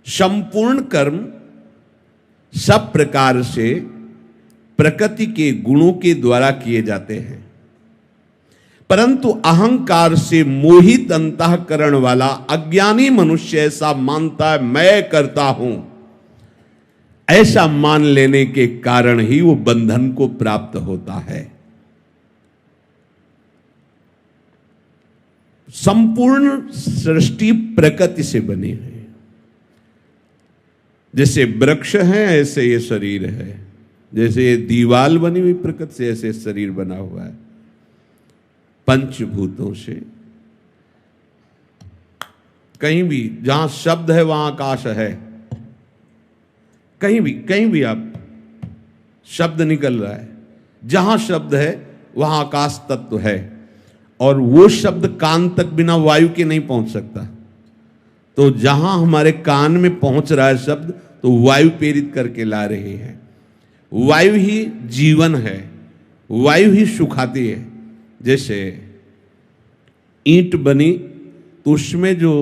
संपूर्ण कर्म सब प्रकार से प्रकृति के गुणों के द्वारा किए जाते हैं, परंतु अहंकार से मोहित अंतःकरण वाला अज्ञानी मनुष्य ऐसा मानता है मैं करता हूं। ऐसा मान लेने के कारण ही वो बंधन को प्राप्त होता है। संपूर्ण सृष्टि प्रकृति से बनी है। जैसे वृक्ष है ऐसे ये शरीर है, जैसे ये दीवाल बनी हुई प्रकृति से ऐसे शरीर बना हुआ है। पंचभूतों से कहीं भी जहां शब्द है वहां आकाश है। कहीं भी आप शब्द निकल रहा है, जहां शब्द है वहां आकाश तत्व है। और वो शब्द कान तक बिना वायु के नहीं पहुंच सकता। तो जहां हमारे कान में पहुंच रहा है शब्द, तो वायु प्रेरित करके ला रही है। वायु ही जीवन है, वायु ही सुखाती है। जैसे ईंट बनी तो उसमें जो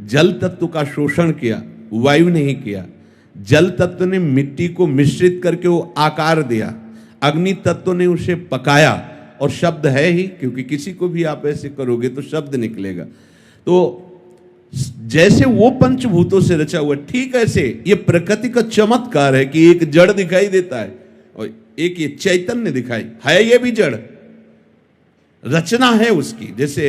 जल तत्व का शोषण किया वायु ने ही किया। जल तत्व ने मिट्टी को मिश्रित करके वो आकार दिया, अग्नि तत्व ने उसे पकाया, और शब्द है ही, क्योंकि किसी को भी आप ऐसे करोगे तो शब्द निकलेगा। तो जैसे वो पंचभूतों से रचा हुआ, ठीक ऐसे ये प्रकृति का चमत्कार है कि एक जड़ दिखाई देता है और एक ये चैतन्य दिखाई है। ये भी जड़ रचना है उसकी। जैसे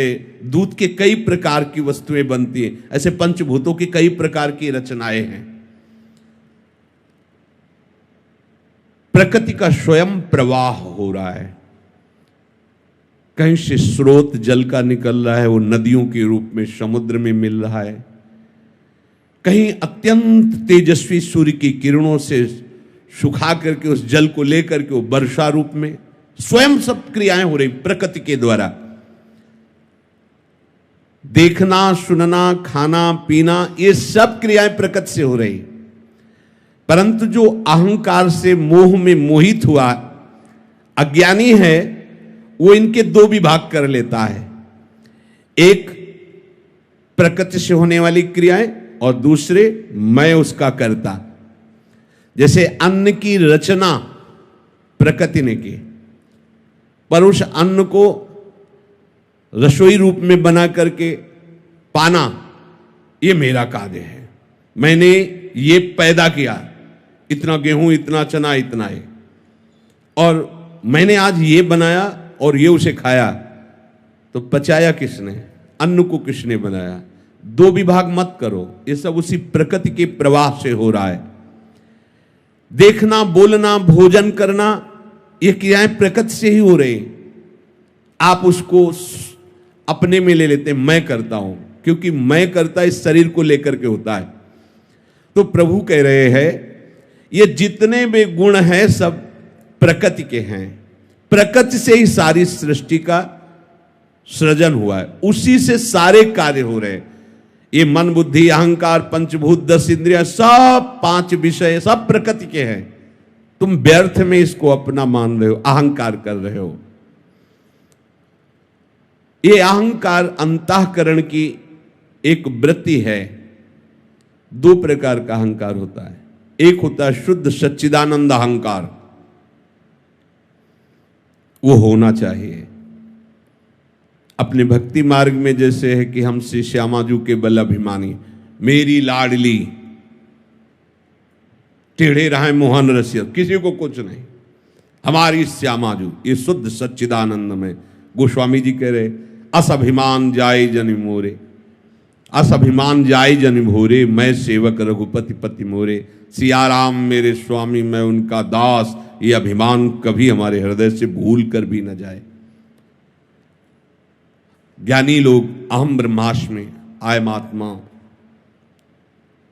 दूध के कई प्रकार की वस्तुएं बनती हैं, ऐसे पंचभूतों की कई प्रकार की रचनाएं हैं। प्रकृति का स्वयं प्रवाह हो रहा है। कहीं से स्रोत जल का निकल रहा है, वो नदियों के रूप में समुद्र में मिल रहा है। कहीं अत्यंत तेजस्वी सूर्य की किरणों से सुखा करके उस जल को लेकर के वो वर्षा रूप में स्वयं सब क्रियाएं हो रही प्रकृति के द्वारा। देखना, सुनना, खाना, पीना, ये सब क्रियाएं प्रकृति से हो रही। परंतु जो अहंकार से मोह में मोहित हुआ अज्ञानी है, वो इनके दो विभाग कर लेता है। एक प्रकृति से होने वाली क्रियाएं और दूसरे मैं उसका करता। जैसे अन्न की रचना प्रकृति ने की, पर उस अन्न को रसोई रूप में बना करके पाना ये मेरा कार्य है। मैंने ये पैदा किया, इतना गेहूं, इतना चना, इतना है, और मैंने आज ये बनाया और ये उसे खाया। तो पचाया किसने? अन्न को किसने बनाया? दो विभाग मत करो, ये सब उसी प्रकृति के प्रवाह से हो रहा है। देखना, बोलना, भोजन करना, ये क्रियाएं प्रकृति से ही हो रही। आप उसको अपने में ले लेते, मैं करता हूं, क्योंकि मैं करता इस शरीर को लेकर के होता है। तो प्रभु कह रहे हैं ये जितने भी गुण हैं सब प्रकृति के हैं। प्रकृति से ही सारी सृष्टि का सृजन हुआ है, उसी से सारे कार्य हो रहे हैं। ये मन, बुद्धि, अहंकार, पंचभूत, 10 इंद्रियां, सब 5 विषय सब प्रकृति के हैं। तुम व्यर्थ में इसको अपना मान रहे हो, अहंकार कर रहे हो। ये अहंकार अंतःकरण की एक वृत्ति है। दो प्रकार का अहंकार होता है। एक होता है शुद्ध सच्चिदानंद अहंकार, वो होना चाहिए। अपने भक्ति मार्ग में जैसे है कि हम श्री श्यामाजू के बल अभिमानी, मेरी लाडली, टेढ़े रहे मोहन रसिया, किसी को कुछ नहीं, हमारी श्यामाजू, ये शुद्ध सच्चिदानंद में। गोस्वामी जी कह रहे असभिमान जाय जनि मोरे, असभिमान जाय जनि भोरे, मैं सेवक रघुपति पति मोरे। सियाराम मेरे स्वामी, मैं उनका दास, ये अभिमान कभी हमारे हृदय से भूल कर भी न जाए। ज्ञानी लोग अहम ब्रह्मास्मि, आयम आत्मा,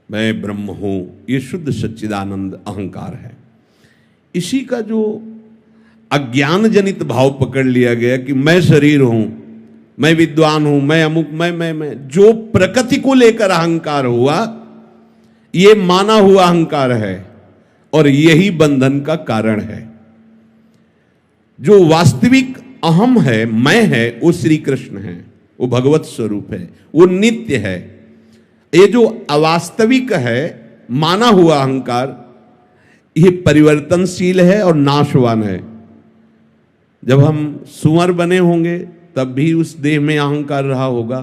मैं ब्रह्म हूं, ये शुद्ध सच्चिदानंद अहंकार है। इसी का जो अज्ञान जनित भाव पकड़ लिया गया कि मैं शरीर हूं, मैं विद्वान हूं, मैं अमुक, मैं, जो प्रकृति को लेकर अहंकार हुआ, ये माना हुआ अहंकार है, और यही बंधन का कारण है। जो वास्तविक अहम है, मैं है, वो श्री कृष्ण है, वो भगवत स्वरूप है, वो नित्य है। ये जो अवास्तविक है, माना हुआ अहंकार, ये परिवर्तनशील है और नाशवान है। जब हम सुअर बने होंगे तब भी उस देह में अहंकार रहा होगा,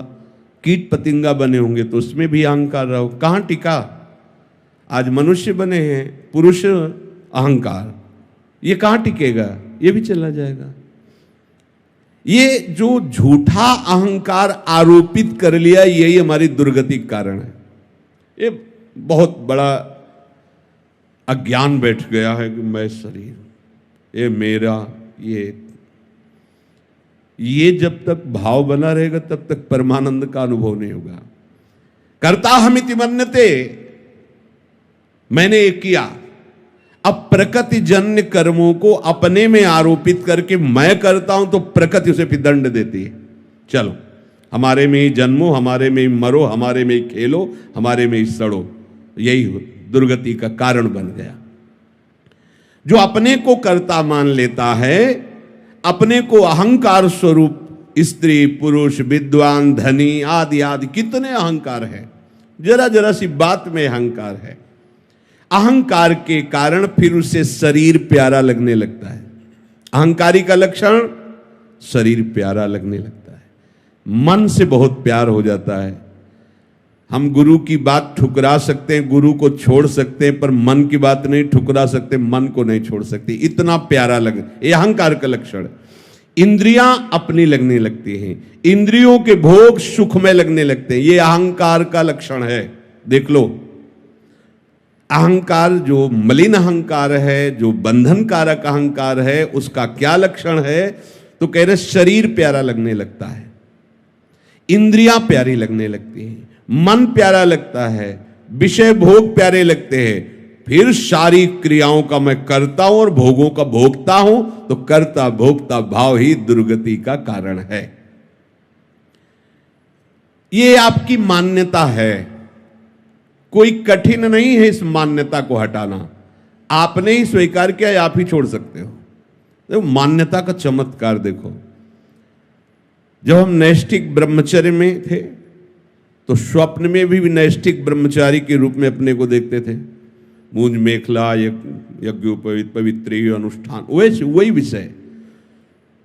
कीट पतिंगा बने होंगे तो उसमें भी अहंकार रहा होगा। कहां टिका? आज मनुष्य बने हैं, पुरुष अहंकार, ये कहां टिकेगा? ये भी चला जाएगा। ये जो झूठा अहंकार आरोपित कर लिया, यही हमारी दुर्गति का कारण है। ये बहुत बड़ा अज्ञान बैठ गया है कि मैं शरीर, ये मेरा, ये जब तक भाव बना रहेगा तब तक परमानंद का अनुभव नहीं होगा। कर्ता हमिति मन्यते, मैंने ये किया। अब प्रकृति जन्य कर्मों को अपने में आरोपित करके मैं करता हूं तो प्रकृति उसे फिर दंड देती है। चलो, हमारे में ही जन्मो, हमारे में ही मरो, हमारे में ही खेलो, हमारे में ही सड़ो। यही दुर्गति का कारण बन गया। जो अपने को कर्ता मान लेता है, अपने को अहंकार स्वरूप, स्त्री पुरुष विद्वान धनी आदि आदि कितने अहंकार है, जरा जरा सी बात में अहंकार है। अहंकार के कारण फिर उसे शरीर प्यारा लगने लगता है। अहंकारी का लक्षण शरीर प्यारा लगने लगता है, मन से बहुत प्यार हो जाता है। हम गुरु की बात ठुकरा सकते हैं, गुरु को छोड़ सकते हैं, पर मन की बात नहीं ठुकरा सकते, मन को नहीं छोड़ सकते, इतना प्यारा लगे। ये अहंकार का लक्षण। इंद्रियां अपनी लगने लगती हैं, इंद्रियों के भोग सुख में लगने लगते हैं, ये अहंकार का लक्षण है। देख लो, अहंकार जो मलिन अहंकार है, जो बंधन कारक अहंकार है, उसका क्या लक्षण है? तो कह रहे शरीर प्यारा लगने लगता है, इंद्रियां प्यारी लगने लगती हैं, मन प्यारा लगता है, विषय भोग प्यारे लगते हैं, फिर सारी क्रियाओं का मैं करता हूं और भोगों का भोगता हूं, तो कर्ता भोगता भाव ही दुर्गति का कारण है। ये आपकी मान्यता है, कोई कठिन नहीं है इस मान्यता को हटाना। आपने ही स्वीकार किया, आप ही छोड़ सकते हो। तो मान्यता का चमत्कार देखो। जब हम नैष्ठिक ब्रह्मचर्य में थे तो स्वप्न में भी नैष्ठिक ब्रह्मचारी के रूप में अपने को देखते थे। मूंज मेखला, यज्ञोपवीत, पवित्री अनुष्ठान, वही विषय।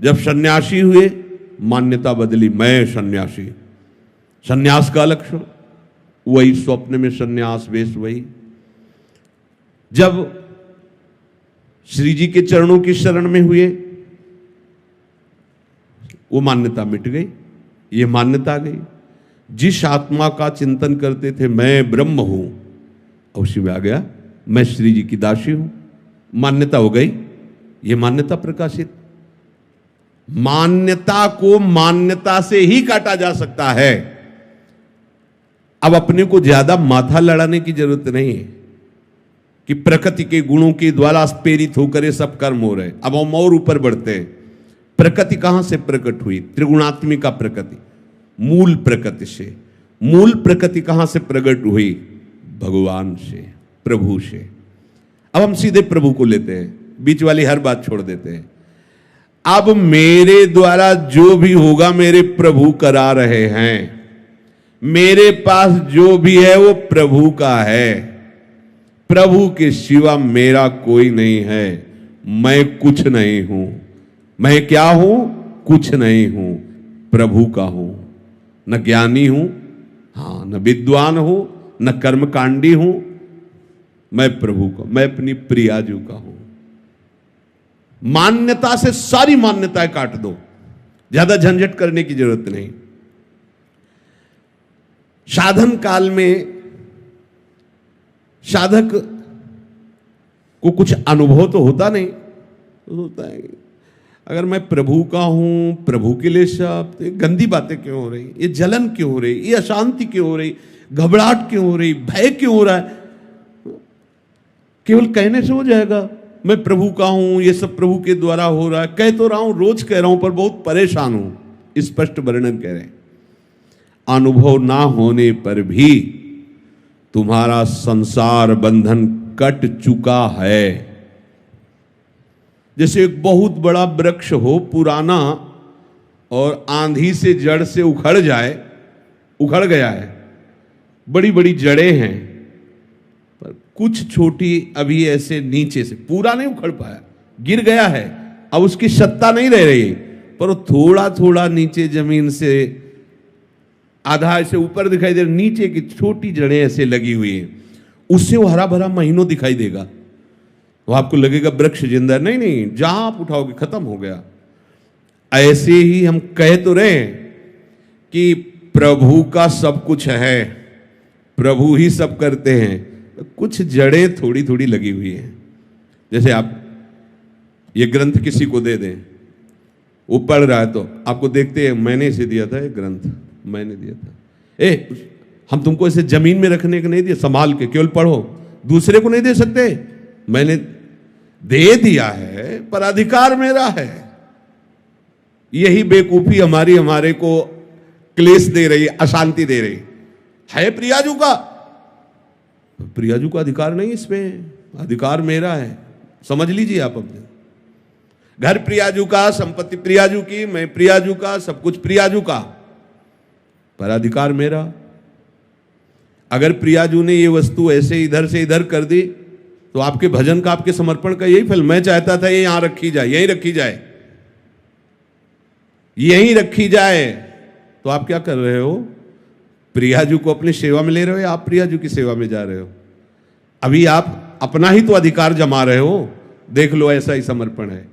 जब सन्यासी हुए, मान्यता बदली, मैं सन्यासी, सन्यास का लक्षण वही, स्वप्न में सन्यास वेश वही। जब श्री जी के चरणों की शरण में हुए, वो मान्यता मिट गई, ये मान्यता आ गई। जिस आत्मा का चिंतन करते थे मैं ब्रह्म हूं, उसी में आ गया मैं श्री जी की दासी हूं, मान्यता हो गई, ये मान्यता प्रकाशित। मान्यता को मान्यता से ही काटा जा सकता है। अब अपने को ज्यादा माथा लड़ाने की जरूरत नहीं है कि प्रकृति के गुणों के द्वारा प्रेरित होकर ये सब कर्म हो रहे। अब हम और ऊपर बढ़ते हैं। प्रकृति कहां से प्रकट हुई? त्रिगुणात्मिका प्रकृति, मूल प्रकृति से। मूल प्रकृति कहां से प्रकट हुई? भगवान से, प्रभु से। अब हम सीधे प्रभु को लेते हैं, बीच वाली हर बात छोड़ देते हैं। अब मेरे द्वारा जो भी होगा मेरे प्रभु करा रहे हैं, मेरे पास जो भी है वो प्रभु का है। प्रभु के सिवा मेरा कोई नहीं है। मैं कुछ नहीं हूं। मैं क्या हूं? कुछ नहीं हूं, प्रभु का हूं। न ज्ञानी हूं, हां, न विद्वान हूं, न कर्मकांडी हूं, मैं प्रभु का, मैं अपनी प्रियाजू का हूं। मान्यता से सारी मान्यताएं काट दो, ज्यादा झंझट करने की जरूरत नहीं। साधन काल में साधक को कुछ अनुभव तो होता नहीं, तो होता है अगर मैं प्रभु का हूं, प्रभु के लिए सब, तो ये गंदी बातें क्यों हो रही, ये जलन क्यों हो रही, ये अशांति क्यों हो रही, घबराहट क्यों हो रही, भय क्यों हो रहा है? केवल कहने से हो जाएगा मैं प्रभु का हूं, ये सब प्रभु के द्वारा हो रहा है? कह तो रहा हूं, रोज कह रहा हूं, पर बहुत परेशान हूं। स्पष्ट वर्णन कह रहे हैं। अनुभव ना होने पर भी तुम्हारा संसार बंधन कट चुका है। जैसे एक बहुत बड़ा वृक्ष हो, पुराना, और आंधी से जड़ से उखड़ जाए, उखड़ गया है, बड़ी बड़ी जड़ें हैं, पर कुछ छोटी अभी ऐसे नीचे से, पूरा नहीं उखड़ पाया, गिर गया है, अब उसकी सत्ता नहीं रह रही, पर वो थोड़ा थोड़ा नीचे जमीन से आधा ऐसे ऊपर दिखाई दे रहा, नीचे की छोटी जड़ें ऐसे लगी हुई है, उससे वो हरा भरा महीनों दिखाई देगा। वो आपको लगेगा वृक्ष जिंदा, नहीं नहीं, जहां आप उठाओगे खत्म हो गया। ऐसे ही हम कह तो रहे हैं कि प्रभु का सब कुछ है, प्रभु ही सब करते हैं, कुछ जड़ें थोड़ी थोड़ी लगी हुई हैं। जैसे आप ये ग्रंथ किसी को दे दें, वो पढ़ रहा है तो आपको देखते हैं, मैंने इसे दिया था, ये ग्रंथ मैंने दिया था, हम तुमको इसे जमीन में रखने को नहीं दिया, संभाल के केवल पढ़ो, दूसरे को नहीं दे सकते, मैंने दे दिया है पर अधिकार मेरा है। यही बेकूफी हमारे को क्लेश दे रही है, अशांति दे रही है। प्रियाजू का अधिकार नहीं, इसमें अधिकार मेरा है, समझ लीजिए आप अपने। घर प्रियाजू का, संपत्ति प्रियाजू की, मैं प्रियाजू का, सब कुछ प्रियाजू का, पर अधिकार मेरा। अगर प्रियाजू ने ये वस्तु ऐसे इधर से इधर कर दी तो आपके भजन का, आपके समर्पण का यही फल। मैं चाहता था ये यहां रखी जाए, यहीं रखी जाए, यहीं रखी जाए, तो आप क्या कर रहे हो? प्रियाजू को अपनी सेवा में ले रहे हो या आप प्रियाजू की सेवा में जा रहे हो? अभी आप अपना ही तो अधिकार जमा रहे हो। देख लो, ऐसा ही समर्पण है,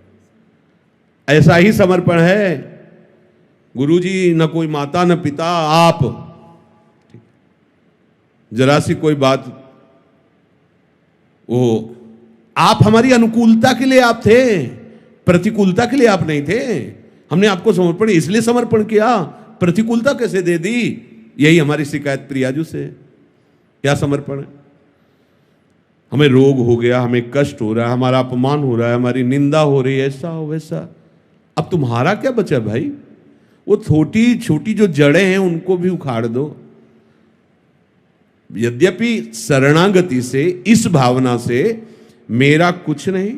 ऐसा ही समर्पण है। गुरुजी न कोई माता न पिता, आप। जरा सी कोई बात, वो आप हमारी अनुकूलता के लिए आप थे, प्रतिकूलता के लिए आप नहीं थे। हमने आपको समर्पण इसलिए समर्पण किया, प्रतिकूलता कैसे दे दी? यही हमारी शिकायत प्रियाजू से। क्या समर्पण है? हमें रोग हो गया, हमें कष्ट हो रहा है, हमारा अपमान हो रहा है, हमारी निंदा हो रही है, ऐसा हो वैसा। अब तुम्हारा क्या बचा भाई? वो छोटी छोटी जो जड़ें हैं उनको भी उखाड़ दो। यद्यपि शरणागति से, इस भावना से, मेरा कुछ नहीं,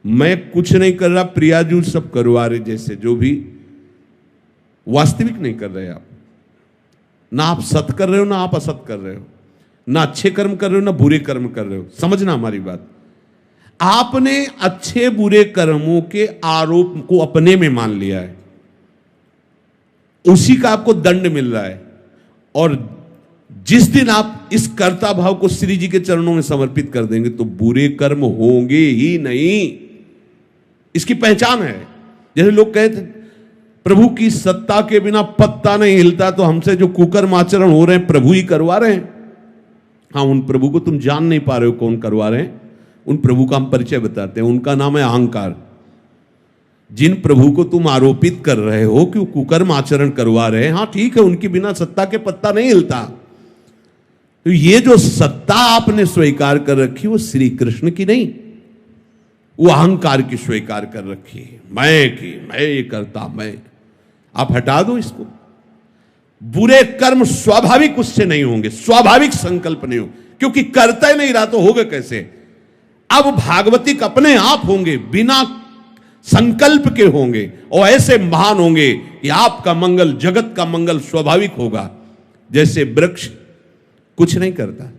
मैं कुछ नहीं कर रहा, प्रियाजू सब करवा रहे, जैसे जो भी वास्तविक नहीं कर रहे आप। ना आप सत कर रहे हो, ना आप असत कर रहे हो, ना अच्छे कर्म कर रहे हो, ना बुरे कर्म कर रहे हो। समझना हमारी बात। आपने अच्छे बुरे कर्मों के आरोप को अपने में मान लिया है, उसी का आपको दंड मिल रहा है। और जिस दिन आप इस कर्ता भाव को श्री जी के चरणों में समर्पित कर देंगे तो बुरे कर्म होंगे ही नहीं। इसकी पहचान है। जैसे लोग कहते प्रभु की सत्ता के बिना पत्ता नहीं हिलता, तो हमसे जो कुकर्म आचरण हो रहे हैं प्रभु ही करवा रहे हैं। हाँ, उन प्रभु को तुम जान नहीं पा रहे हो कौन करवा रहे हैं। उन प्रभु का हम परिचय बताते हैं, उनका नाम है अहंकार। जिन प्रभु को तुम आरोपित कर रहे हो कि वो कुकर्म आचरण करवा रहे हैं, हाँ ठीक है, उनकी बिना सत्ता के पत्ता नहीं हिलता। तो ये जो सत्ता आपने स्वीकार कर रखी वो श्री कृष्ण की नहीं, वो अहंकार की स्वीकार कर रखी है। मैं ये करता, मैं। आप हटा दो इसको। बुरे कर्म स्वाभाविक उससे नहीं होंगे, स्वाभाविक संकल्प नहीं हो, क्योंकि करता ही नहीं रहा तो होगा कैसे? अब भागवतिक अपने आप होंगे, बिना संकल्प के होंगे, और ऐसे महान होंगे कि आपका मंगल, जगत का मंगल स्वाभाविक होगा। जैसे वृक्ष कुछ नहीं करता,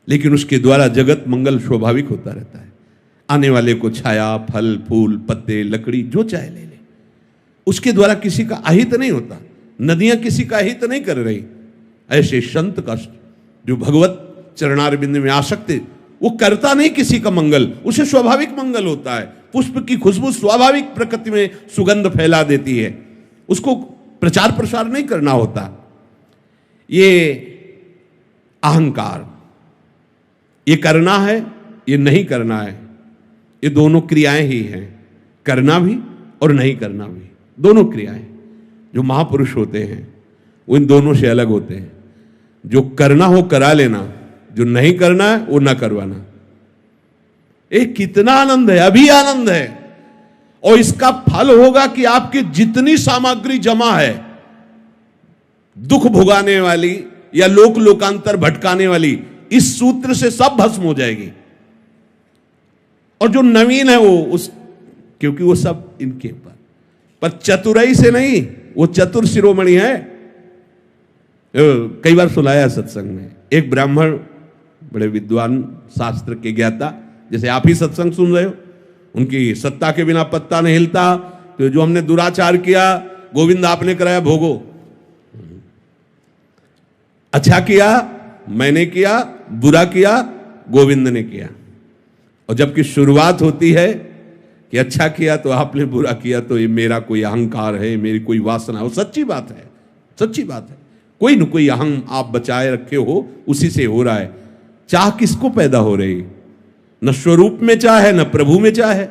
लेकिन उसके द्वारा जगत मंगल स्वाभाविक होता रहता है। आने वाले को छाया, फल, फूल, पत्ते, लकड़ी जो चाहे ले ले, उसके द्वारा किसी का अहित नहीं होता। नदियां किसी का अहित नहीं कर रही। ऐसे संत का जो भगवत चरणारविंद में आसक्त, वो करता नहीं किसी का मंगल, उसे स्वाभाविक मंगल होता है। पुष्प की खुशबू स्वाभाविक प्रकृति में सुगंध फैला देती है, उसको प्रचार प्रसार नहीं करना होता। ये अहंकार, ये करना है, ये नहीं करना है, ये दोनों क्रियाएं ही हैं। करना भी और नहीं करना भी, दोनों क्रियाएं। जो महापुरुष होते हैं वो इन दोनों से अलग होते हैं। जो करना हो करा लेना, जो नहीं करना है वो ना करवाना। एक कितना आनंद है, अभी आनंद है। और इसका फल होगा कि आपकी जितनी सामग्री जमा है दुख भुगाने वाली या लोक लोकांतर भटकाने वाली, इस सूत्र से सब भस्म हो जाएगी। और जो नवीन है वो क्योंकि वो सब इनके पर चतुराई से नहीं, वो चतुर शिरोमणि है। कई बार सुनाया सत्संग में, एक ब्राह्मण बड़े विद्वान शास्त्र के ज्ञाता, जैसे आप ही सत्संग सुन रहे हो, उनकी सत्ता के बिना पत्ता नहीं हिलता, तो जो हमने दुराचार किया गोविंद आपने कराया भोगो, अच्छा किया मैंने किया, बुरा किया गोविंद ने किया। और जबकि शुरुआत होती है कि अच्छा किया तो आपने, बुरा किया तो ये मेरा कोई अहंकार है, मेरी कोई वासना है। वो सच्ची बात है, सच्ची बात है, कोई न कोई अहम आप बचाए रखे हो, उसी से हो रहा है। चाह किसको पैदा हो रही, न स्वरूप में चाह है न प्रभु में चाह है।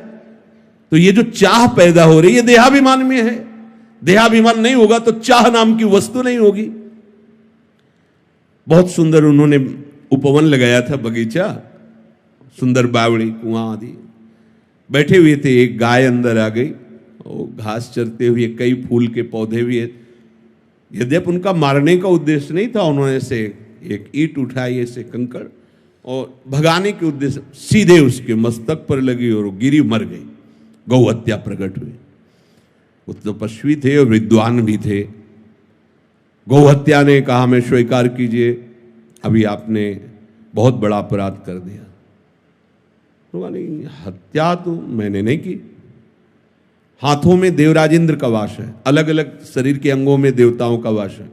तो ये जो चाह पैदा हो रही है देहाभिमान में है, देहाभिमान नहीं होगा तो चाह नाम की वस्तु नहीं होगी। बहुत सुंदर उन्होंने उपवन लगाया था, बगीचा, सुंदर बावड़ी कुआं आदि, बैठे हुए थे। एक गाय अंदर आ गई और घास चरते हुए, कई फूल के पौधे भी है। यद्यप उनका मारने का उद्देश्य नहीं था, उन्होंने से एक ईंट उठाई ऐसे कंकड़ और भगाने के उद्देश्य सीधे उसके मस्तक पर लगी और गिरी, मर गई। गौ हत्या प्रकट हुई। वो तो तपस्वी थे और विद्वान भी थे। गौ हत्या ने कहा हमें स्वीकार कीजिए, अभी आपने बहुत बड़ा अपराध कर दिया। तो नहीं, हत्या तो मैंने नहीं की। हाथों में देवराज इंद्र का वास है, अलग अलग शरीर के अंगों में देवताओं का वास है।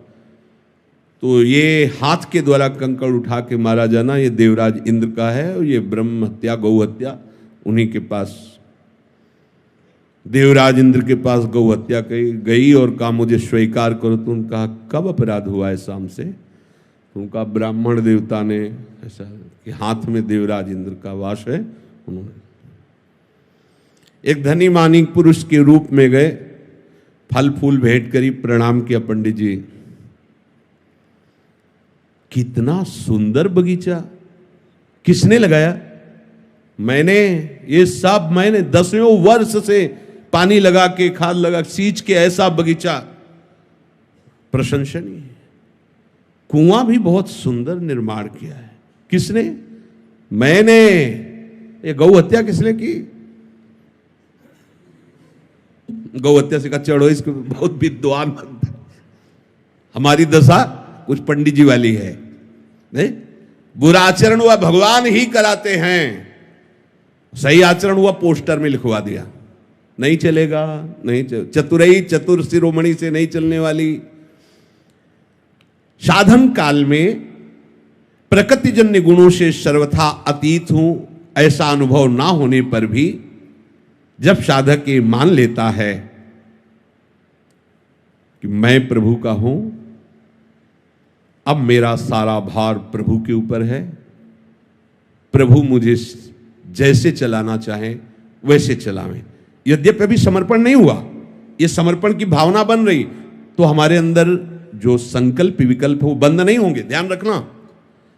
तो ये हाथ के द्वारा कंकड़ उठा के मारा जाना ये देवराज इंद्र का है, और ये ब्रह्म हत्या गौ हत्या उन्हीं के पास, देवराज इंद्र के पास गौ हत्या गई और कहा मुझे स्वीकार करो। तो उनका कब अपराध हुआ है शाम से? उनका ब्राह्मण देवता ने ऐसा कि हाथ में देवराज इंद्र का वास है। उन्होंने एक धनी मानी पुरुष के रूप में गए, फल फूल भेंट करी, प्रणाम किया, पंडित जी कितना सुंदर बगीचा, किसने लगाया? मैंने, ये सब मैंने 10वें वर्ष से पानी लगा के, खाद लगा, सींच के ऐसा बगीचा, प्रशंसनीय। कुआं भी बहुत सुंदर निर्माण किया है, किसने? मैंने। ये गौ हत्या किसने की? गौ हत्या से कहा चढ़ो, इसको बहुत विद्वान बनता है। हमारी दशा कुछ पंडित जी वाली है, नहीं? बुरा आचरण हुआ भगवान ही कराते हैं, सही आचरण हुआ पोस्टर में लिखवा दिया, नहीं चलेगा, नहीं चतुरई चतुर शिरोमणि से नहीं चलने वाली। साधन काल में प्रकृतिजन्य गुणों से सर्वथा अतीत हूं, ऐसा अनुभव ना होने पर भी जब साधक ये मान लेता है कि मैं प्रभु का हूं, अब मेरा सारा भार प्रभु के ऊपर है, प्रभु मुझे जैसे चलाना चाहे वैसे चलावें। यद्यपि अभी समर्पण नहीं हुआ, ये समर्पण की भावना बन रही, तो हमारे अंदर जो संकल्प विकल्प है वो बंद नहीं होंगे, ध्यान रखना।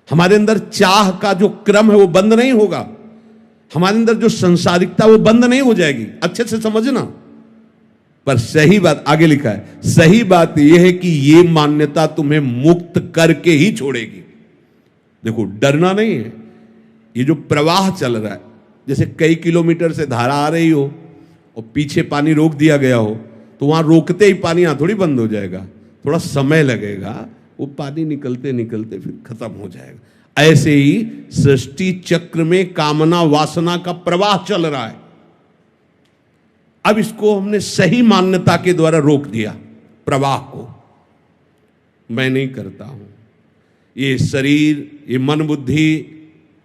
हमारे अंदर चाह का जो क्रम है वो बंद नहीं होगा, हमारे अंदर जो संसारिकता वो बंद नहीं हो जाएगी, अच्छे से समझना। पर सही बात आगे लिखा है, सही बात यह है कि ये मान्यता तुम्हें मुक्त करके ही छोड़ेगी। देखो, डरना नहीं है। ये जो प्रवाह चल रहा है, जैसे कई किलोमीटर से धारा आ रही हो और पीछे पानी रोक दिया गया हो, तो वहां रोकते ही पानी यहां थोड़ी बंद हो जाएगा, थोड़ा समय लगेगा, वो पानी निकलते निकलते फिर खत्म हो जाएगा। ऐसे ही सृष्टि चक्र में कामना वासना का प्रवाह चल रहा है। अब इसको हमने सही मान्यता के द्वारा रोक दिया, प्रवाह को। मैं नहीं करता हूं, ये शरीर, ये मन बुद्धि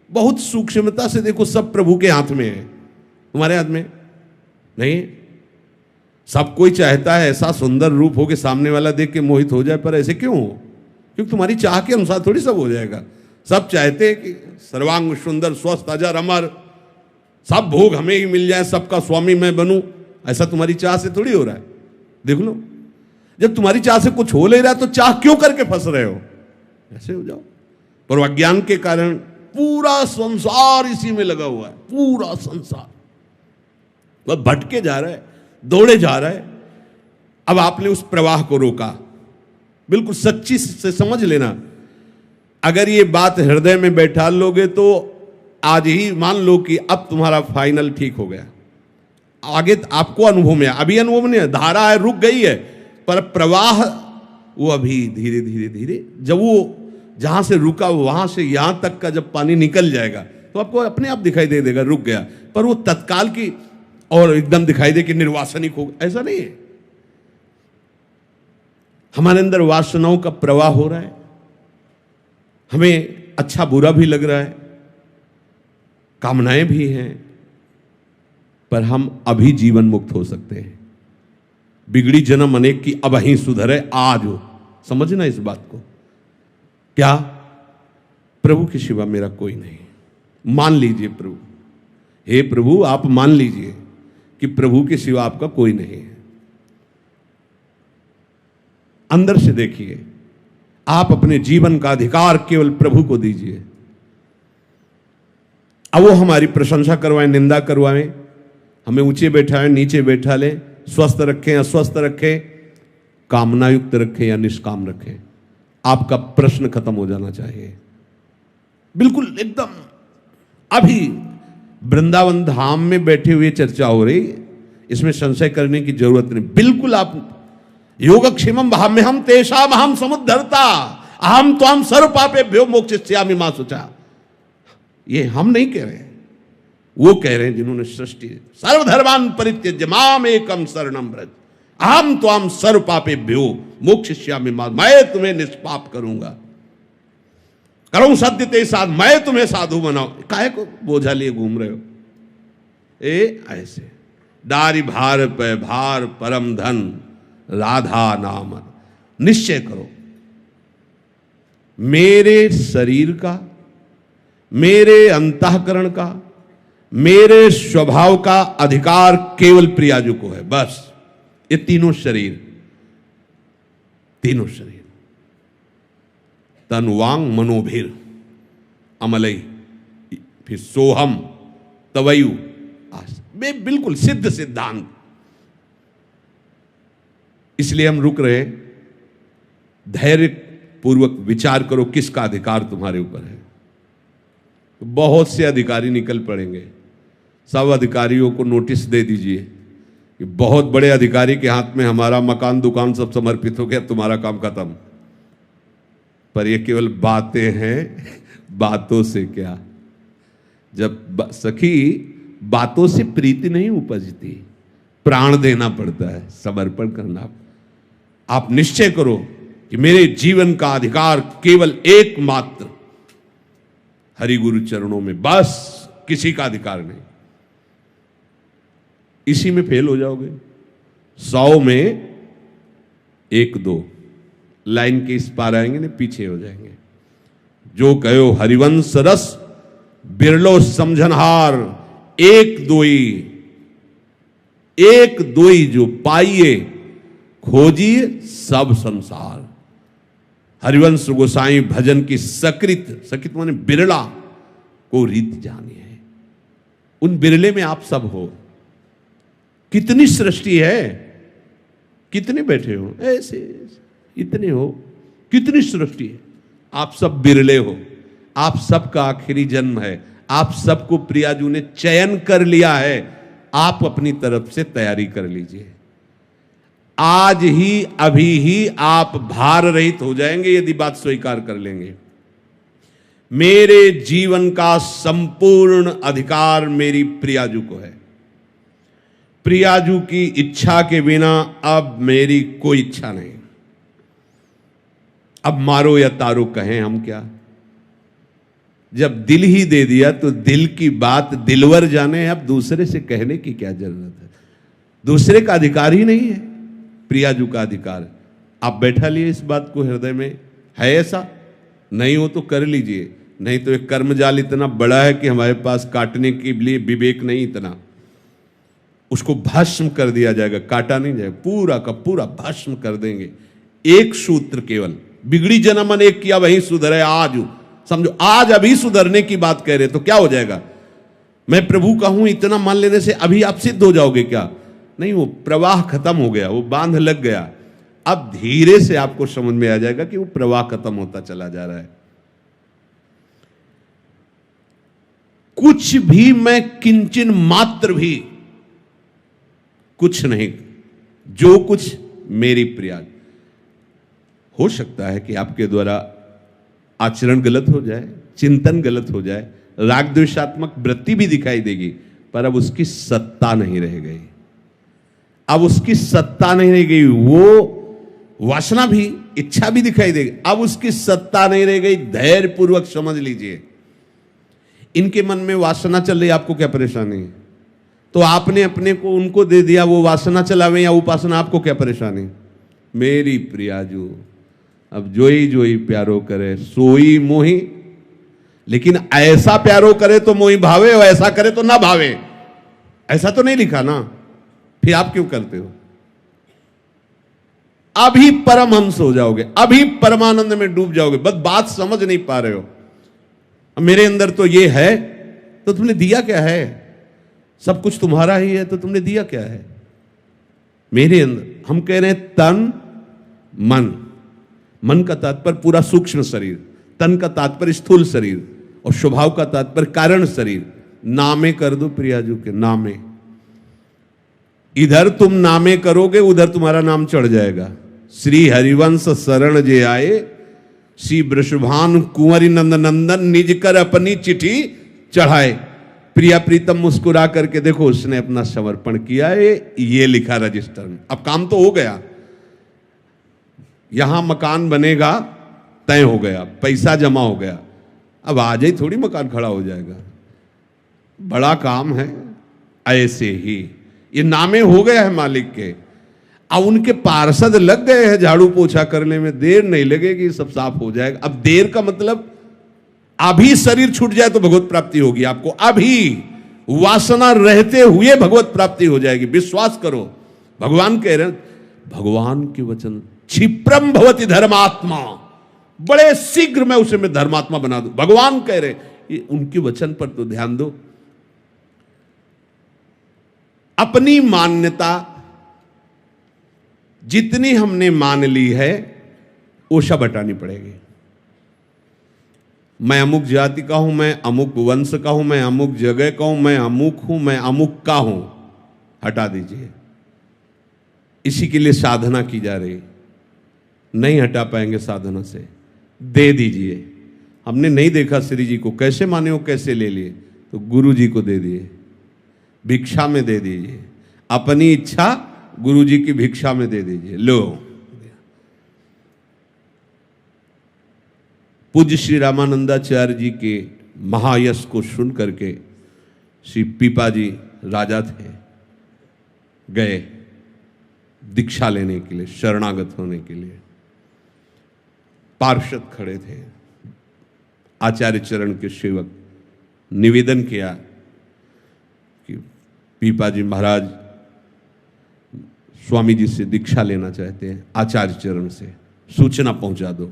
बहुत सूक्ष्मता से देखो, सब प्रभु के हाथ में है, तुम्हारे हाथ में नहीं। सब कोई चाहता है ऐसा सुंदर रूप हो कि सामने वाला देख के मोहित हो जाए, पर ऐसे क्यों हो? क्योंकि तुम्हारी चाह के अनुसार थोड़ी सब हो जाएगा। सब चाहते हैं कि सर्वांग सुंदर, स्वस्थ, अजर, अमर, सब भोग हमें ही मिल जाए, सबका स्वामी मैं बनूं, ऐसा तुम्हारी चाह से थोड़ी हो रहा है। देख लो, जब तुम्हारी चाह से कुछ हो ले रहा है तो चाह क्यों करके फंस रहे हो? ऐसे हो जाओ। पर अज्ञान के कारण पूरा संसार इसी में लगा हुआ है, पूरा संसार वह भटके जा रहा है, दौड़े जा रहा है। अब आपने उस प्रवाह को रोका, बिल्कुल सच्ची से समझ लेना। अगर ये बात हृदय में बैठा लोगे तो आज ही मान लो कि अब तुम्हारा फाइनल ठीक हो गया। आगे आपको अनुभव में, अभी अनुभव नहीं है, धारा है रुक गई है, पर प्रवाह वो अभी धीरे धीरे धीरे जब वो जहां से रुका वहां से यहां तक का जब पानी निकल जाएगा तो आपको अपने आप दिखाई दे देगा रुक गया, पर वो तत्काल की और एकदम दिखाई दे कि निर्वासनिक हो, ऐसा नहीं है। हमारे अंदर वासनाओं का प्रवाह हो रहा है, हमें अच्छा बुरा भी लग रहा है, कामनाएं भी हैं, पर हम अभी जीवन मुक्त हो सकते हैं। बिगड़ी जन्म अनेक की अब ही सुधरे आज हो, समझना इस बात को। क्या? प्रभु के सिवा मेरा कोई नहीं। मान लीजिए प्रभु, हे प्रभु आप मान लीजिए कि प्रभु के सिवा आपका कोई नहीं है। अंदर से देखिए, आप अपने जीवन का अधिकार केवल प्रभु को दीजिए। अब वो हमारी प्रशंसा करवाएं, निंदा करवाएं, हमें ऊंचे बैठाएं, नीचे बैठा लें, स्वस्थ रखें, अस्वस्थ रखें, कामना युक्त रखें या निष्काम रखें, आपका प्रश्न खत्म हो जाना चाहिए। बिल्कुल एकदम अभी वृंदावन धाम में बैठे हुए चर्चा हो रही, इसमें संशय करने की जरूरत नहीं। बिल्कुल आप योगक्षेमम भाव में हम तेषाम अहम समुद्धरता अहम त्वाम सर्व पापेभ्यो मोक्षयिष्यामि मा शुचा, ये हम नहीं कह रहे हैं, वो कह रहे हैं जिन्होंने सृष्टि सर्वधर्मान परित्यज्य माम एकम शरणम व्रज अहम त्वाम सर्व पापेभ्यो मोक्षयिष्यामि मा, मैं तुम्हें निष्पाप करूंगा, करूं सत्य ते साध, मैं तुम्हें साधु बनाऊं। काहे को बोझा लिए घूम रहे हो? ऐसे डारी भार पे भार परम धन राधा नाम, निश्चय करो मेरे शरीर का, मेरे अंतःकरण का, मेरे स्वभाव का अधिकार केवल प्रियाजू को है। बस ये तीनों शरीर तन वांग मनोभीर अमलई, फिर सोहम तवयु आस, बिल्कुल सिद्ध सिद्धांत। इसलिए हम रुक रहे, धैर्य पूर्वक विचार करो किसका अधिकार तुम्हारे ऊपर है। तो बहुत से अधिकारी निकल पड़ेंगे, सब अधिकारियों को नोटिस दे दीजिए कि बहुत बड़े अधिकारी के हाथ में हमारा मकान दुकान सब समर्पित हो गया, तुम्हारा काम खत्म। पर ये केवल बातें हैं, बातों से क्या। जब सखी बातों से प्रीति नहीं उपजती, प्राण देना पड़ता है, समर्पण करना। आप निश्चय करो कि मेरे जीवन का अधिकार केवल एकमात्र हरि गुरु चरणों में, बस किसी का अधिकार नहीं। इसी में फेल हो जाओगे, 100 में 1-2 लाइन के इस पार आएंगे ना, पीछे हो जाएंगे। जो कहो हरिवंश रस बिरलो समझनहार, एक दोई जो पाइए खोजिए सब संसार। हरिवंश गोसाई भजन की सकृत माने बिरला को रीत जानी है। उन बिरले में आप सब हो। कितनी सृष्टि है, कितने बैठे हो ऐसे, इतने हो, कितनी सृष्टि है, आप सब बिरले हो। आप सबका आखिरी जन्म है, आप सबको प्रियाजू ने चयन कर लिया है। आप अपनी तरफ से तैयारी कर लीजिए। आज ही अभी ही आप भार रहित हो जाएंगे यदि बात स्वीकार कर लेंगे। मेरे जीवन का संपूर्ण अधिकार मेरी प्रियाजू को है। प्रियाजू की इच्छा के बिना अब मेरी कोई इच्छा नहीं। अब मारो या तारो कहें हम क्या। जब दिल ही दे दिया तो दिल की बात दिलवर जाने, अब दूसरे से कहने की क्या जरूरत है। दूसरे का अधिकार ही नहीं है, प्रियाजू का अधिकार। आप बैठा लिए इस बात को हृदय में, है ऐसा? नहीं हो तो कर लीजिए, नहीं तो एक कर्मजाल इतना बड़ा है कि हमारे पास काटने के लिए विवेक नहीं इतना। उसको भस्म कर दिया जाएगा, काटा नहीं जाएगा, पूरा का पूरा भस्म कर देंगे। एक सूत्र केवल, बिगड़ी जन्म अनेक किया वही सुधरे आज। समझो आज अभी सुधरने की बात कह रहे तो क्या हो जाएगा। मैं प्रभु का हूं इतना मान लेने से अभी आप सिद्ध हो जाओगे क्या? नहीं, वो प्रवाह खत्म हो गया, वो बांध लग गया। अब धीरे से आपको समझ में आ जाएगा कि वो प्रवाह खत्म होता चला जा रहा है। कुछ भी मैं किंचन मात्र भी कुछ नहीं, जो कुछ मेरी प्रिया हो सकता है कि आपके द्वारा आचरण गलत हो जाए, चिंतन गलत हो जाए, राग द्वेषात्मक वृत्ति भी दिखाई देगी, पर अब उसकी सत्ता नहीं रह गई। अब उसकी सत्ता नहीं रह गई, वो वासना भी, इच्छा भी दिखाई देगी, अब उसकी सत्ता नहीं रह गई। धैर्य पूर्वक समझ लीजिए, इनके मन में वासना चल रही, आपको क्या परेशानी है? तो आपने अपने को उनको दे दिया, वो वासना चलावे या उपासना, आपको क्या परेशानी? मेरी प्रियाजू, अब जोई प्यारो करे सोई मोही, लेकिन ऐसा प्यारो करे तो मोही भावे, और ऐसा करे तो ना भावे, ऐसा तो नहीं लिखा ना, फिर आप क्यों करते हो? अभी परमहंस हो जाओगे, अभी परमानंद में डूब जाओगे, बस बात समझ नहीं पा रहे हो। मेरे अंदर तो ये है, तो तुमने दिया क्या है? सब कुछ तुम्हारा ही है, तो तुमने दिया क्या है? मेरे अंदर, हम कह रहे हैं तन मन, मन का तात्पर्य पूरा सूक्ष्म शरीर, तन का तात्पर्य स्थूल शरीर, और स्वभाव का तात्पर्य कारण शरीर। नामे कर दो प्रियाजू के, नामे। इधर तुम नामे करोगे, उधर तुम्हारा नाम चढ़ जाएगा। श्री हरिवंश शरण जे आए, श्री वृषभान कुंवरी नंद नंदन, निज कर अपनी चिट्ठी चढ़ाए। प्रिया प्रीतम मुस्कुरा करके देखो, उसने अपना समर्पण किया है, ये लिखा रजिस्टर में। अब काम तो हो गया, यहां मकान बनेगा, तय हो गया, पैसा जमा हो गया, अब आज ही थोड़ी मकान खड़ा हो जाएगा, बड़ा काम है। ऐसे ही ये नामे हो गया है मालिक के, अब उनके पार्षद लग गए हैं झाड़ू पोछा करने में, देर नहीं लगेगी, सब साफ हो जाएगा। अब देर का मतलब अभी शरीर छूट जाए तो भगवत प्राप्ति होगी आपको, अभी वासना रहते हुए भगवत प्राप्ति हो जाएगी, विश्वास करो। भगवान कह रहे हैं, भगवान के वचन, क्षिप्रम भवति धर्मात्मा, बड़े शीघ्र मैं उसे मैं धर्मात्मा बना दूं, भगवान कह रहे। ये उनके वचन पर तो ध्यान दो। अपनी मान्यता जितनी हमने मान ली है, वो सब हटानी पड़ेगी। मैं अमुक जाति का हूं, मैं अमुक वंश का हूं, मैं अमुक जगह का हूं, मैं अमुक हूं, मैं अमुक का हूं, हटा दीजिए। इसी के लिए साधना की जा रही, नहीं हटा पाएंगे साधना से, दे दीजिए। हमने नहीं देखा श्री जी को, कैसे माने हो, कैसे ले लिए, तो गुरु जी को दे दिए, भिक्षा में दे दीजिए, अपनी इच्छा गुरु जी की भिक्षा में दे दीजिए, लो। पूज्य श्री रामानंदाचार्य जी के महायश को सुन करके श्री पीपा जी राजा थे, गए दीक्षा लेने के लिए, शरणागत होने के लिए। पार्षद खड़े थे, आचार्य चरण के सेवक, निवेदन किया कि पीपा जी महाराज स्वामी जी से दीक्षा लेना चाहते हैं, आचार्य चरण से सूचना पहुंचा दो।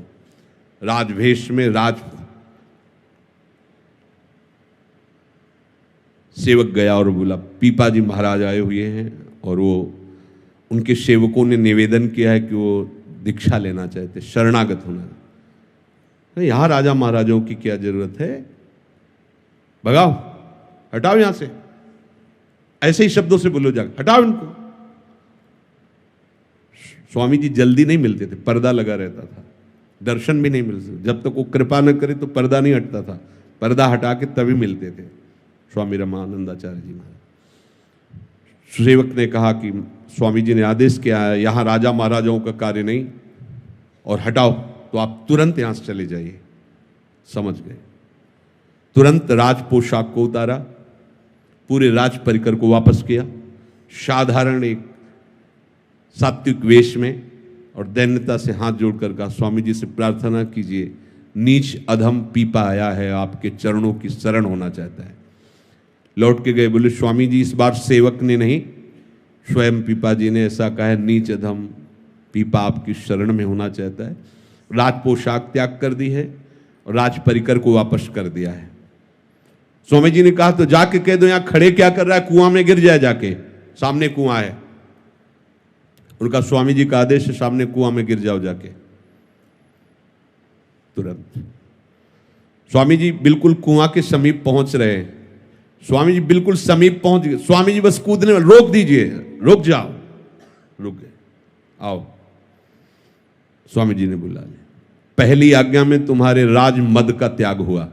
राजवेश में राज सेवक गया और बोला, पीपा जी महाराज आए हुए हैं, और वो उनके सेवकों ने निवेदन किया है कि वो दीक्षा लेना चाहते, शरणागत होना। यहां राजा महाराजाओं की क्या जरूरत है, भगाओ, हटाओ यहां से, ऐसे ही शब्दों से बोलो, जाकर हटाओ इनको। स्वामी जी जल्दी नहीं मिलते थे, पर्दा लगा रहता था, दर्शन भी नहीं मिलते, जब तक वो कृपा न करे तो पर्दा नहीं हटता था, पर्दा हटा के तभी मिलते थे स्वामी रामानंदाचार्य जी महाराज। सेवक ने कहा कि स्वामी जी ने आदेश किया है, यहाँ राजा महाराजाओं का कार्य नहीं, और हटाओ, तो आप तुरंत यहाँ से चले जाइए। समझ गए, तुरंत राज पोशाक को उतारा, पूरे राज परिकर को वापस किया, साधारण एक सात्विक वेश में, और दैन्यता से हाथ जोड़कर कहा, स्वामी जी से प्रार्थना कीजिए, नीच अधम पीपा आया है, आपके चरणों की शरण होना चाहता है। लौट के गए, बोले स्वामी जी इस बार सेवक ने नहीं, स्वयं पीपा जी ने ऐसा कहा है, नीच अधम पीपा आपकी शरण में होना चाहता है। राज पोशाक त्याग कर दी है और राज परिकर को वापस कर दिया है। स्वामी जी ने कहा, तो जाके कह दो, यहां खड़े क्या कर रहा है, कुआं में गिर जाए, जाके सामने कुआं है। उनका स्वामी जी का आदेश है, सामने कुआं में गिर जाओ जाके। तुरंत स्वामी जी बिल्कुल कुआं के समीप पहुंच रहे हैं, स्वामी जी बिल्कुल समीप पहुंच गए, स्वामी जी बस कूदने में, रोक दीजिए, रुक जाओ, रुक गए, आओ। स्वामी जी ने बुला लिया। पहली आज्ञा में तुम्हारे राज मद का त्याग हुआ,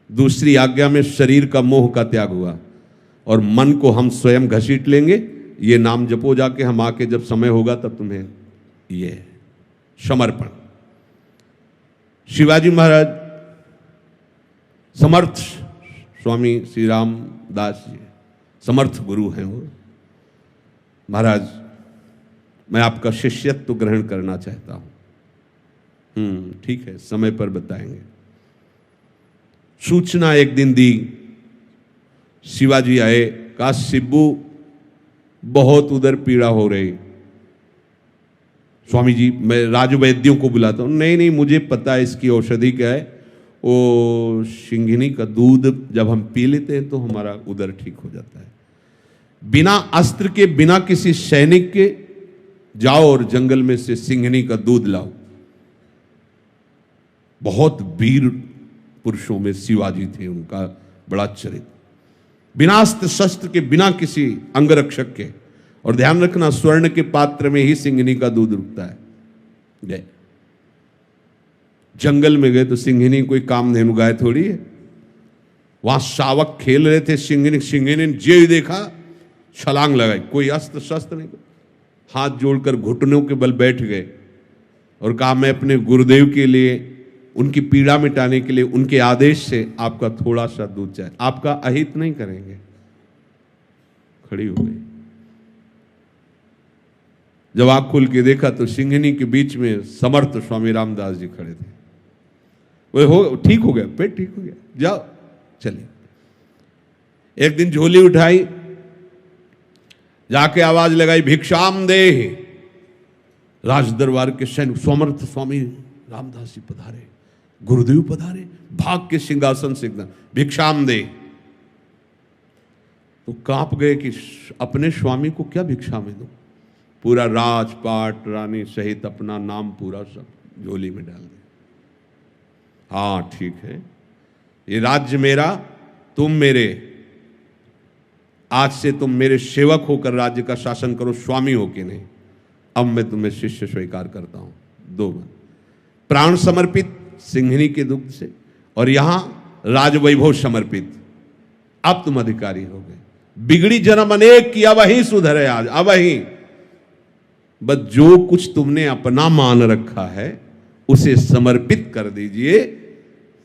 दूसरी आज्ञा में शरीर का मोह का त्याग हुआ, और मन को हम स्वयं घसीट लेंगे। ये नाम जपो जाके, हम आके जब समय होगा तब तुम्हें ये समर्पण। शिवाजी महाराज समर्थ स्वामी श्री रामदास जी समर्थ गुरु हैं वो। महाराज मैं आपका शिष्यत्व ग्रहण करना चाहता हूं। ठीक है, समय पर बताएंगे। सूचना एक दिन दी, शिवाजी आए, कहा शिब्बू बहुत उधर पीड़ा हो रही। स्वामी जी मैं राजवैद्यों को बुलाता हूं। नहीं नहीं, मुझे पता है इसकी औषधि क्या है। वो सिंघिनी का दूध जब हम पी लेते हैं तो हमारा उधर ठीक हो जाता है। बिना अस्त्र के, बिना किसी सैनिक के जाओ और जंगल में से सिंघिनी का दूध लाओ। बहुत वीर पुरुषों में शिवाजी थे, उनका बड़ा चरित्र। बिना अस्त्र शस्त्र के, बिना किसी अंगरक्षक के। और ध्यान रखना, स्वर्ण के पात्र में ही सिंघिनी का दूध रुकता है। गए जंगल में, गए तो सिंघिनी कोई कामधेनु गाय थोड़ी है। वहां शावक खेल रहे थे। सिंघिनी ने जे देखा छलांग लगाई, कोई अस्त्र शस्त्र नहीं, हाथ जोड़कर घुटनों के बल बैठ गए और कहा मैं अपने गुरुदेव के लिए, उनकी पीड़ा मिटाने के लिए, उनके आदेश से आपका थोड़ा सा दूध चाहे, आपका अहित नहीं करेंगे। खड़ी हो गई। जब आंख खोल के देखा तो सिंघिनी के बीच में समर्थ स्वामी रामदास जी खड़े थे। वो हो ठीक हो गया, पेट ठीक हो गया, जाओ चलिए। एक दिन झोली उठाई, जाके आवाज लगाई भिक्षाम दे। राज दरबार के सैनिक, समर्थ स्वामी रामदास जी पधारे, गुरुदेव पधारे, भाग के सिंहासन से एकदम भिक्षाम दे। तो कांप गए कि अपने स्वामी को क्या भिक्षा में दूं। पूरा राजपाट रानी सहित अपना नाम पूरा सब झोली में डाल दिया। हाँ ठीक है, ये राज्य मेरा, तुम मेरे, आज से तुम मेरे सेवक होकर राज्य का शासन करो, स्वामी हो के नहीं। अब मैं तुम्हें शिष्य स्वीकार करता हूं। दो प्राण समर्पित सिंघिनी के दुग्ध से, और यहां राजवैभव समर्पित। अब तुम अधिकारी हो गए। बिगड़ी जन्म अनेक की, अब ही सुधरे आज, अब ही। बस जो कुछ तुमने अपना मान रखा है उसे समर्पित कर दीजिए।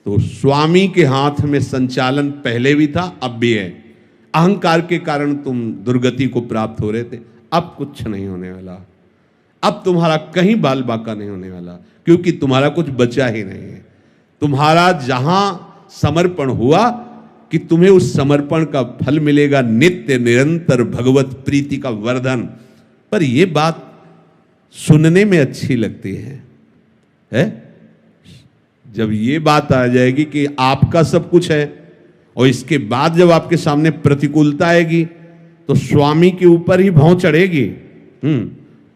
तो स्वामी के हाथ में संचालन पहले भी था, अब भी है। अहंकार के कारण तुम दुर्गति को प्राप्त हो रहे थे, अब कुछ नहीं होने वाला। अब तुम्हारा कहीं बाल बाका नहीं होने वाला, क्योंकि तुम्हारा कुछ बचा ही नहीं है। तुम्हारा जहां समर्पण हुआ कि तुम्हें उस समर्पण का फल मिलेगा, नित्य निरंतर भगवत प्रीति का वर्धन। पर यह बात सुनने में अच्छी लगती है? जब ये बात आ जाएगी कि आपका सब कुछ है, और इसके बाद जब आपके सामने प्रतिकूलता आएगी तो स्वामी के ऊपर ही भौं चढ़ेगी।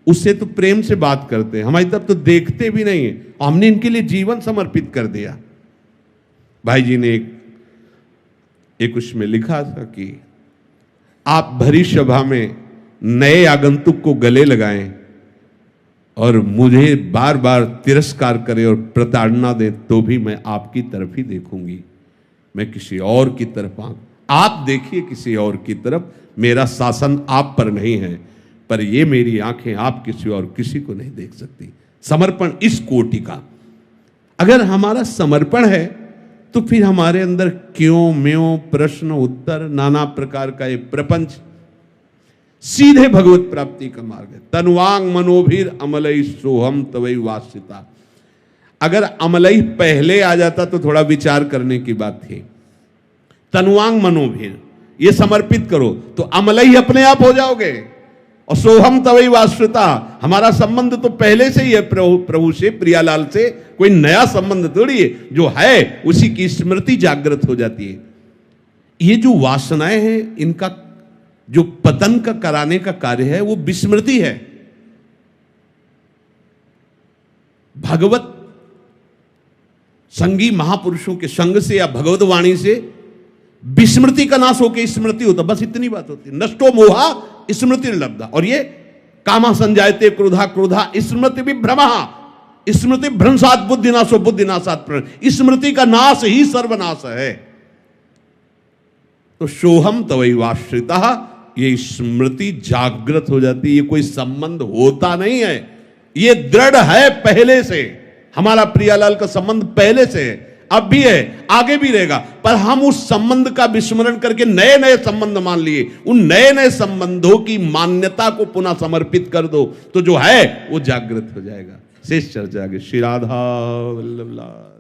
उससे तो प्रेम से बात करते हैं, हमारी तरफ तो देखते भी नहीं है। हमने इनके लिए जीवन समर्पित कर दिया। भाई जी ने एक उसमें लिखा था कि आप भरी सभा में नए आगंतुक को गले लगाएं और मुझे बार बार तिरस्कार करें और प्रताड़ना दें, तो भी मैं आपकी तरफ ही देखूंगी। मैं किसी और की तरफ आप देखिए किसी और की तरफ, मेरा शासन आप पर नहीं है, पर ये मेरी आंखें आप किसी और किसी को नहीं देख सकती। समर्पण इस कोटि का। अगर हमारा समर्पण है तो फिर हमारे अंदर क्यों म्यों प्रश्न उत्तर नाना प्रकार का ये प्रपंच सीधे भगवत प्राप्ति का मार्ग है। तनुवांग मनोभीर अमलई सोहम तवई वासिता। अगर अमलई पहले आ जाता तो थोड़ा विचार करने की बात थी। तनुवांग मनोभीर, ये समर्पित करो तो अमलई अपने आप हो जाओगे। और सोहम तवई वासिता, हमारा संबंध तो पहले से ही है प्रभु से, प्रियालाल से। कोई नया संबंध थोड़ी है, जो है उसी की स्मृति जागृत हो जाती है। ये जो वासनाएं हैं, इनका जो पतन का कराने का कार्य है वो विस्मृति है। भगवत संगी महापुरुषों के संग से या भगवत वाणी से विस्मृति का नाश होकर स्मृति होता, बस इतनी बात होती। नष्टो मोहा स्मृति लब्धा। और ये कामा संजायते क्रोधा, क्रोधा स्मृति विभ्रमा। स्मृति भ्रंशात बुद्धिनाशो बुद्धिनाशात प्रण, स्मृति का नाश ही सर्वनाश है। तो सोहम तवैवाश्रिता, ये स्मृति जागृत हो जाती है। ये कोई संबंध होता नहीं है, ये दृढ़ है पहले से। हमारा प्रियालाल का संबंध पहले से है, अब भी है, आगे भी रहेगा। पर हम उस संबंध का विस्मरण करके नए नए संबंध मान लिए। उन नए नए संबंधों की मान्यता को पुनः समर्पित कर दो, तो जो है वो जागृत हो जाएगा। शेष चर्चा आगे। श्री राधा वल्लभ लाल।